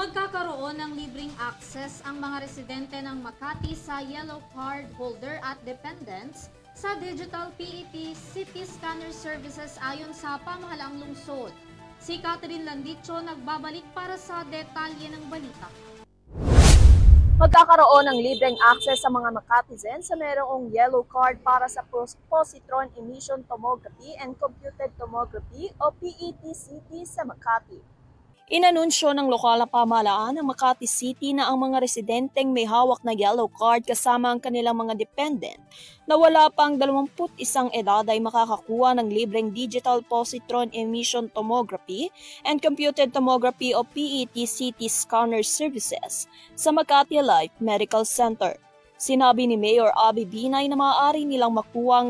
Magkakaroon ng libreng access ang mga residente ng Makati sa Yellow Card holder at dependents sa Digital PET City Scanner Services ayon sa pamahalaang lungsod. Si Catherine Landicho nagbabalik para sa detalye ng balita. Magkakaroon ng libreng access sa mga Makatizen sa mayroong yellow card para sa positron emission tomography and computed tomography o PET-CT sa Makati. Inanunsyo ng lokal na pamahalaan ng Makati City na ang mga residenteng may hawak na yellow card kasama ang kanilang mga dependent na wala pang 21 edad ay makakakuha ng libreng digital positron emission tomography and computed tomography o PET-CT scanner services sa Makati Life Medical Center. Sinabi ni Mayor Abby Binay na maaari nilang makuha ang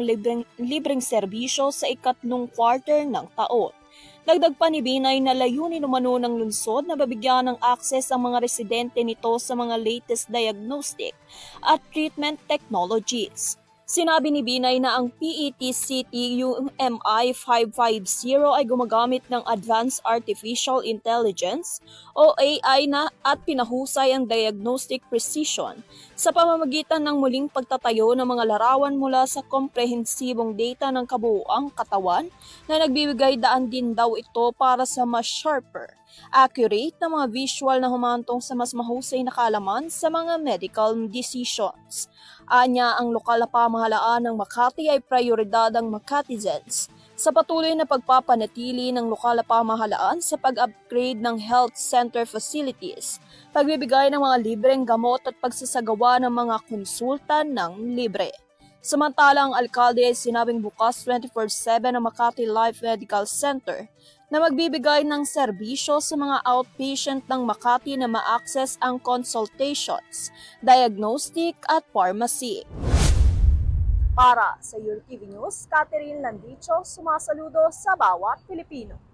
libreng serbisyo sa ikatlong quarter ng taon. Dagdag pa ni Binay na layunin umano ng lungsod na babigyan ng access ang mga residente nito sa mga latest diagnostic at treatment technologies. Sinabi ni Binay na ang PET-CT UMI 550 ay gumagamit ng Advanced Artificial Intelligence o AI na at pinahusay ang diagnostic precision sa pamamagitan ng muling pagtatayo ng mga larawan mula sa komprehensibong data ng kabuuang katawan na nagbibigay daan din daw ito para sa mas sharper, accurate na mga visual na humantong sa mas mahusay na kaalaman sa mga medical decisions. Anya, ang lokal na pamahalaan ng Makati ay prioridad ang Makatizens sa patuloy na pagpapanatili ng lokal na pamahalaan sa pag-upgrade ng health center facilities, pagbibigay ng mga libreng gamot at pagsasagawa ng mga konsulta ng libre. Samantalang ang alkalde ay sinabing bukas 24/7 ang Makati Life Medical Center na magbibigay ng serbisyo sa mga outpatient ng Makati na ma-access ang consultations, diagnostic at pharmacy. Para sa UrTV News, Catherine Landicho, sumasaludo sa bawat Pilipino.